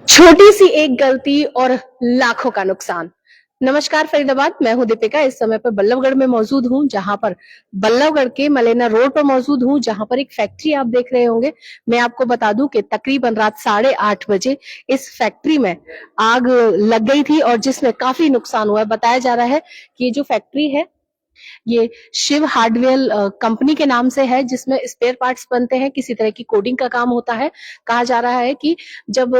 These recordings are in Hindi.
छोटी सी एक गलती और लाखों का नुकसान। नमस्कार फरीदाबाद, मैं हूं दीपिका। इस समय पर बल्लभगढ़ में मौजूद हूं, जहां पर बल्लभगढ़ के मलेना रोड पर मौजूद हूं, जहां पर एक फैक्ट्री आप देख रहे होंगे। मैं आपको बता दूं कि तकरीबन रात 8:30 बजे इस फैक्ट्री में आग लग गई थी और जिसमें काफी नुकसान हुआ है। बताया जा रहा है कि ये जो फैक्ट्री है ये शिव हार्डवेयर कंपनी के नाम से है, जिसमें स्पेयर पार्ट्स बनते हैं, किसी तरह की कोडिंग का काम होता है। कहा जा रहा है कि जब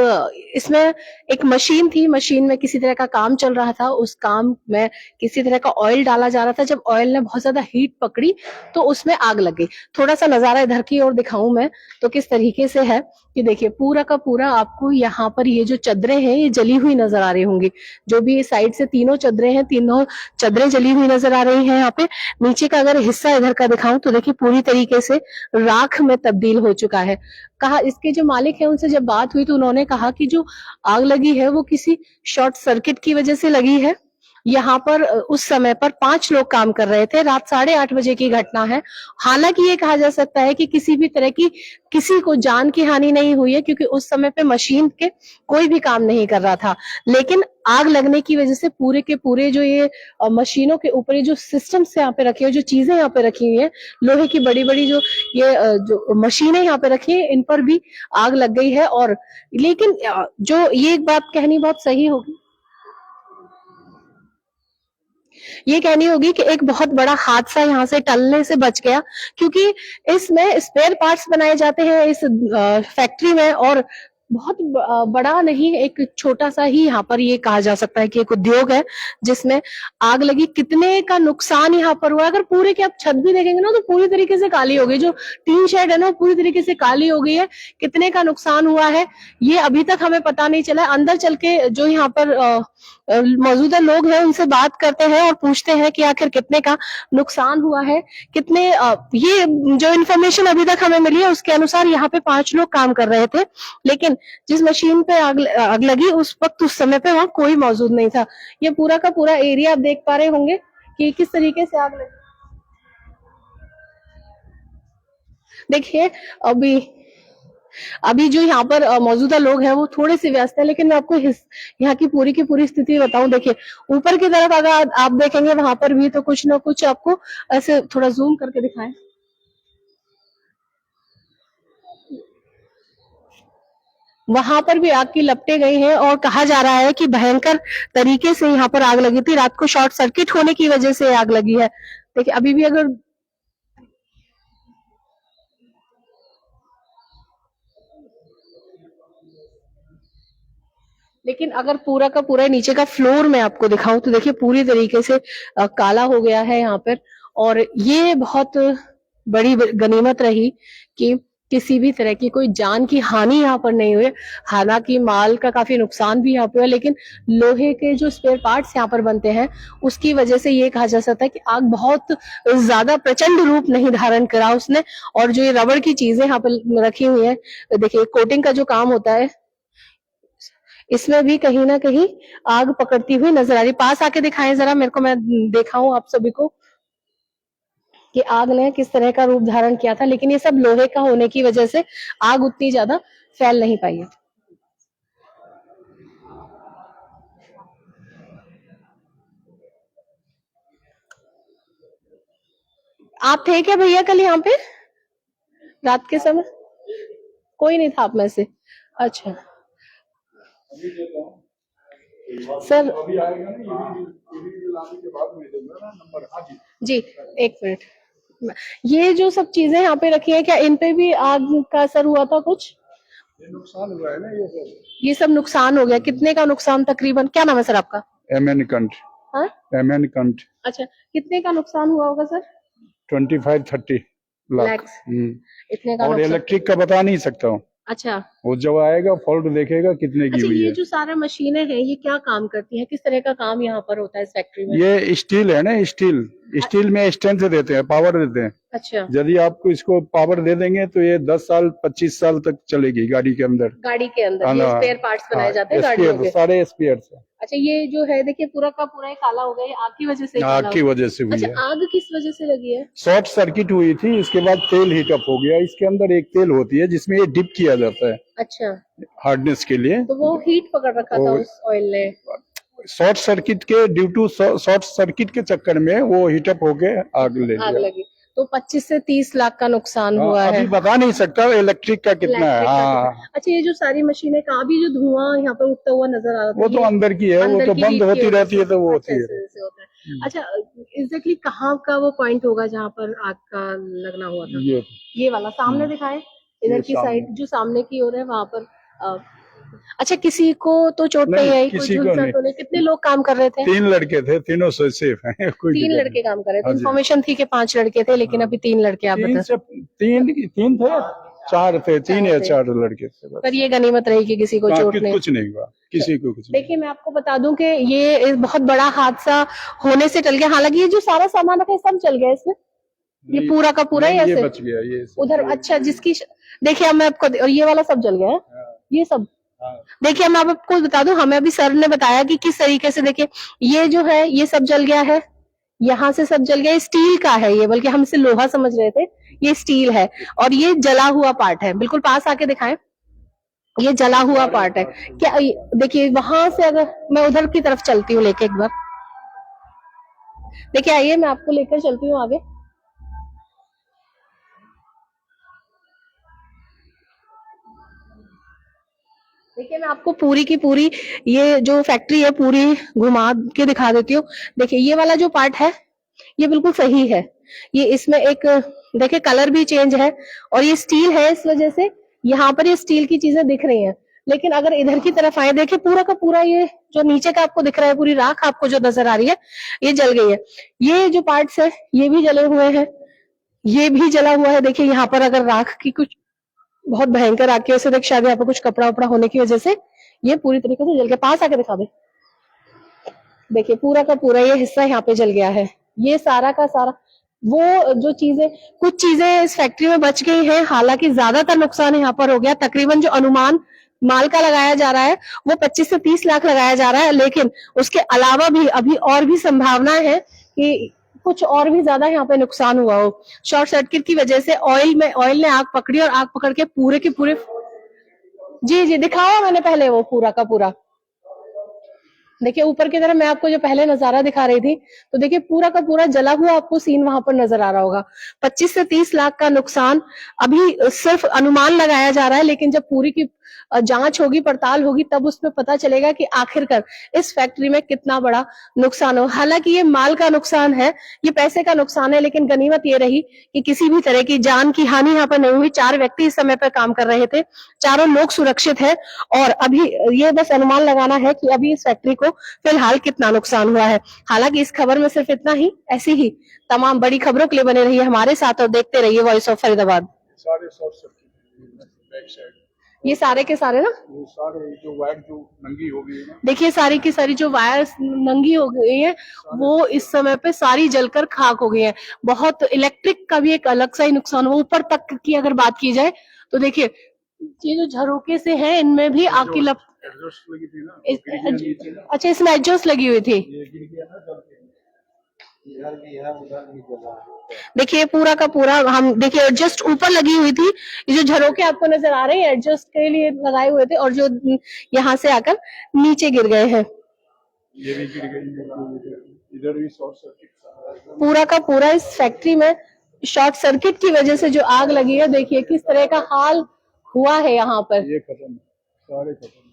इसमें एक मशीन थी, मशीन में किसी तरह का काम चल रहा था, उस काम में किसी तरह का ऑयल डाला जा रहा था। जब ऑयल ने बहुत ज्यादा हीट पकड़ी तो उसमें आग लग गई। थोड़ा सा नजारा इधर की ओर दिखाऊं मैं तो किस तरीके से है कि देखिए, पूरा का पूरा आपको यहाँ पर ये जो चदरें हैं ये जली हुई नजर आ रही होंगी। जो भी साइड से तीनों चदरें हैं, तीनों चदरें जली हुई नजर आ रही हैं। यहाँ पे नीचे का अगर हिस्सा इधर का दिखाऊं तो देखिए पूरी तरीके से राख में तब्दील हो चुका है। कहा, इसके जो मालिक है उनसे जब बात हुई तो उन्होंने कहा कि जो आग लगी है वो किसी शॉर्ट सर्किट की वजह से लगी है। यहाँ पर उस समय पर 5 लोग काम कर रहे थे। रात 8:30 बजे की घटना है। हालांकि ये कहा जा सकता है कि किसी भी तरह की किसी को जान की हानि नहीं हुई है, क्योंकि उस समय पे मशीन के कोई भी काम नहीं कर रहा था। लेकिन आग लगने की वजह से पूरे के पूरे जो ये मशीनों के ऊपर ये जो सिस्टम्स यहाँ पे रखे हुए, जो चीजें यहाँ पे रखी हुई है, लोहे की बड़ी बड़ी जो ये जो मशीनें यहाँ पे रखी है, इन पर भी आग लग गई है। और लेकिन जो ये एक बात कहनी बहुत सही होगी, ये कहनी होगी कि एक बहुत बड़ा हादसा यहाँ से टलने से बच गया, क्योंकि इसमें स्पेयर पार्ट्स बनाए जाते हैं इस फैक्ट्री में। और बहुत बड़ा नहीं, एक छोटा सा ही यहाँ पर ये कहा जा सकता है कि एक उद्योग है जिसमें आग लगी। कितने का नुकसान यहाँ पर हुआ, अगर पूरे की आप छत भी देखेंगे ना तो पूरी तरीके से काली हो गई। जो टीन शेड है ना पूरी तरीके से काली हो गई है। कितने का नुकसान हुआ है ये अभी तक हमें पता नहीं चला। अंदर चल के जो यहाँ पर मौजूदा लोग हैं उनसे बात करते हैं और पूछते हैं कि आखिर कितने का नुकसान हुआ है। कितने ये जो इन्फॉर्मेशन अभी तक हमें मिली है उसके अनुसार यहाँ पे 5 लोग काम कर रहे थे, लेकिन जिस मशीन पे आग लगी उस वक्त उस समय पे वहां कोई मौजूद नहीं था। ये पूरा का पूरा एरिया आप देख पा रहे होंगे कि किस तरीके से आग लगी। देखिए, अभी अभी जो यहाँ पर मौजूदा लोग हैं वो थोड़े से व्यस्त है, लेकिन मैं आपको यहाँ की पूरी स्थिति बताऊं। देखिए, ऊपर की तरफ अगर आप देखेंगे वहां पर भी तो कुछ ना कुछ आपको ऐसे थोड़ा जूम करके दिखाएं, वहां पर भी आग की लपटें गई हैं। और कहा जा रहा है कि भयंकर तरीके से यहाँ पर आग लगी थी। रात को शॉर्ट सर्किट होने की वजह से आग लगी है। देखिए, अभी भी अगर लेकिन अगर पूरा का पूरा नीचे का फ्लोर मैं आपको दिखाऊं तो देखिए पूरी तरीके से काला हो गया है यहाँ पर। और ये बहुत बड़ी गनीमत रही कि किसी भी तरह की कोई जान की हानि यहाँ पर नहीं हुई। हालांकि माल का काफी नुकसान भी यहाँ पे हुआ, लेकिन लोहे के जो स्पेयर पार्ट्स यहाँ पर बनते हैं उसकी वजह से ये कहा जा सकता है कि आग बहुत ज्यादा प्रचंड रूप नहीं धारण करा उसने। और जो ये रबड़ की चीजें यहाँ पर रखी हुई है, देखिए कोटिंग का जो काम होता है, इसमें भी कहीं ना कहीं आग पकड़ती हुई नजर आ रही। पास आके दिखाएं जरा मेरे को, मैं दिखाऊं आप सभी को कि आग ने किस तरह का रूप धारण किया था। लेकिन ये सब लोहे का होने की वजह से आग उतनी ज्यादा फैल नहीं पाई है। आप थे क्या भैया कल यहाँ पे रात के समय? कोई नहीं था आप में से? अच्छा सर, अभी आएगा ना ये लाने के बाद मैं दूंगा ना नंबर। हाँ जी, एक मिनट। ये जो सब चीजें यहाँ पे रखी हैं, क्या इन पे भी आग का असर हुआ था कुछ? ये नुकसान हुआ है ना, ये सब नुकसान हो गया। कितने का नुकसान तकरीबन? क्या नाम है सर आपका? MN कंठ। हाँ, MN कंठ। अच्छा, कितने का नुकसान हुआ होगा सर? 25-30 लाख। इतने का और इलेक्ट्रिक का बता नहीं सकता हूँ। अच्छा, वो जब आएगा फॉल्ट देखेगा कितने की हुई ये है। जो सारा मशीनें हैं ये क्या काम करती हैं? किस तरह का काम यहाँ पर होता है इस फैक्ट्री में? ये स्टील है ना, स्टील में स्ट्रेंथ देते हैं, पावर देते हैं। अच्छा, यदि आपको इसको पावर दे देंगे तो ये 10 साल 25 साल तक चलेगी गाड़ी के अंदर। गाड़ी के अंदर ये स्पेयर पार्ट्स बनाए जाते हैं गाड़ियों के? सारे स्पेयर है। अच्छा, ये जो है देखिए पूरा का पूरा ये काला हो गया, ये आग की वजह से काला आग हो की गया। वजह से हुई अच्छा, है। आग किस वजह से लगी है? शॉर्ट सर्किट हुई थी, इसके बाद तेल हीटअप हो गया। इसके अंदर एक तेल होती है जिसमें ये डिप किया जाता है अच्छा, हार्डनेस के लिए। तो वो हीट पकड़ रखा था और उस ऑयल ने। शॉर्ट सर्किट के ड्यू टू शॉर्ट सर्किट के चक्कर में वो हीटअप होके आग ले आग लिया। लगी। तो 25 से 30 लाख का नुकसान हाँ, हुआ है। अभी बता नहीं सकता इलेक्ट्रिक का कितना है। इलेक्ट्रिक का हाँ, कितना? अच्छा, ये जो सारी मशीनें का भी जो धुआं यहाँ पे उठता हुआ नजर आ रहा था, वो तो ये अंदर की है, वो अंदर तो की बंद हीट की होती वजह रहती है से। तो वो अच्छा, होती है। ऐसे होता है। अच्छा, एग्जैक्टली कहाँ का वो पॉइंट होगा जहाँ पर आग का लगना हुआ था? ये वाला सामने दिखाए, इधर ये की सामने। साइड जो सामने की ओर है वहां पर। अ, अच्छा, किसी को तो चोट नहीं नहीं, आई, कोई किसी को झुलसा नहीं। तो नहीं? कितने लोग काम कर रहे थे? 3 लड़के थे, तीनों से सेफ हैं। कोई 3 दिक्कत लड़के नहीं। काम कर रहे थे। हाँ जी। इन्फॉर्मेशन थी कि 5 लड़के थे, लेकिन हाँ। अभी 3 लड़के आप तीन बता। से तीन थे, 4 थे, 3 या 4 लड़के थे बस। पर ये गनीमत रही कि किसी को चोट नहीं। कुछ नहीं हुआ, किसी को कुछ नहीं। देखिए, मैं आपको बता दूं कि ये बहुत बड़ा हादसा होने से टल गया। हालांकि ये जो सारा सामान रखा है सब जल गया इसमें, ये पूरा का पूरा ही नहीं, ये ऐसे बच गया ये उधर। अच्छा, देखिए अब मैं आपको, और ये वाला सब जल गया है, हाँ, ये सब। हाँ। देखिए, मैं आपको बता दूं, हमें अभी सर ने बताया कि किस तरीके से, देखिए ये जो है ये सब जल गया है, यहाँ से सब जल गया। स्टील का है ये, बल्कि हम इसे लोहा समझ रहे थे, ये स्टील है। और ये जला हुआ पार्ट है, बिल्कुल पास आके दिखाएं, ये जला हुआ पार्ट है क्या? देखिए वहां से अगर मैं उधर की तरफ चलती हूँ लेके एक बार, देखिए आइए मैं आपको लेकर चलती हूँ आगे। देखिए, मैं आपको पूरी की पूरी ये जो फैक्ट्री है पूरी घुमा के दिखा देती हूँ। देखिए, ये वाला जो पार्ट है ये बिल्कुल सही है। ये इसमें एक, देखिए कलर भी चेंज है, और ये स्टील है, इस वजह से यहाँ पर ये स्टील की चीजें दिख रही हैं। लेकिन अगर इधर की तरफ आए, देखिए पूरा का पूरा ये जो नीचे का आपको दिख रहा है, पूरी राख आपको जो नजर आ रही है, ये जल गई है। ये जो पार्ट्स है ये भी जले हुए हैं, ये भी जला हुआ है। देखिए यहाँ पर अगर राख की कुछ बहुत भयंकर आग की वजह से, देख शायद यहाँ पर कुछ कपड़ा वपड़ा होने की वजह से ये पूरी तरीके से जल गया। पास आके दिखा दे, देखिए पूरा का पूरा ये हिस्सा यहाँ पे जल गया है। ये सारा का सारा वो जो चीजें, कुछ चीजें इस फैक्ट्री में बच गई हैं, हालांकि ज्यादातर नुकसान यहाँ पर हो गया। तकरीबन जो अनुमान माल का लगाया जा रहा है वो 25 से 30 लाख लगाया जा रहा है, लेकिन उसके अलावा भी अभी और भी संभावना है कि कुछ और भी ज्यादा यहाँ पे नुकसान हुआ हो। शॉर्ट सर्किट की वजह से ऑयल ने आग पकड़ी, और आग पकड़ के पूरे के पूरे, जी जी दिखाया मैंने पहले वो पूरा का पूरा। देखिए ऊपर की तरफ मैं आपको जो पहले नजारा दिखा रही थी, तो देखिए पूरा का पूरा जला हुआ आपको सीन वहां पर नजर आ रहा होगा। 25 से 30 लाख का नुकसान अभी सिर्फ अनुमान लगाया जा रहा है, लेकिन जब पूरी की जांच होगी, पड़ताल होगी, तब उसमें पता चलेगा कि आखिरकार इस फैक्ट्री में कितना बड़ा नुकसान हो। हालांकि ये माल का नुकसान है, ये पैसे का नुकसान है, लेकिन गनीमत ये रही कि किसी भी तरह की जान की हानि यहाँ पर नहीं हुई। 4 व्यक्ति इस समय पर काम कर रहे थे, चारों लोग सुरक्षित है। और अभी ये बस अनुमान लगाना है कि अभी इस फैक्ट्री को फिलहाल कितना नुकसान हुआ है। हालांकि इस खबर में सिर्फ इतना ही। ऐसी ही तमाम बड़ी खबरों के लिए बने रहिए हमारे साथ और देखते रहिए वॉइस ऑफ फरीदाबाद। सारे शॉर्ट सर्किट बैक साइड, ये सारे के सारे ना, वो सारे जो वायर जो नंगी हो गई है ना, देखिए सारी की सारी जो वायर नंगी हो गई है, वो इस समय पे सारी जलकर खाक हो गई है। बहुत इलेक्ट्रिक का भी एक अलग सा ही नुकसान हुआ। ऊपर तक की अगर बात की जाए तो देखिए ये जो झरोके से है इनमें भी आग की लप, एग्जॉस्ट लगी थी ना, खिड़कियां नीचे ना, अच्छा इसमें एडजस्ट लगी हुई थी। ये गिर गया ना जल के, इधर भी है उधर भी जला है। देखिए पूरा का पूरा, हम देखिए एडजस्ट ऊपर लगी हुई थी, ये जो झरोके आपको नजर आ रहे हैं एडजस्ट के लिए लगाए हुए थे, और जो यहाँ से आकर नीचे गिर गए हैं। ये भी गिर गई, इधर भी शॉर्ट सर्किट। पूरा का पूरा इस फैक्ट्री में शॉर्ट सर्किट की वजह से जो आग लगी है, देखिए किस तरह का हाल हुआ है यहाँ पर। ये खत्म, सारे खत्म।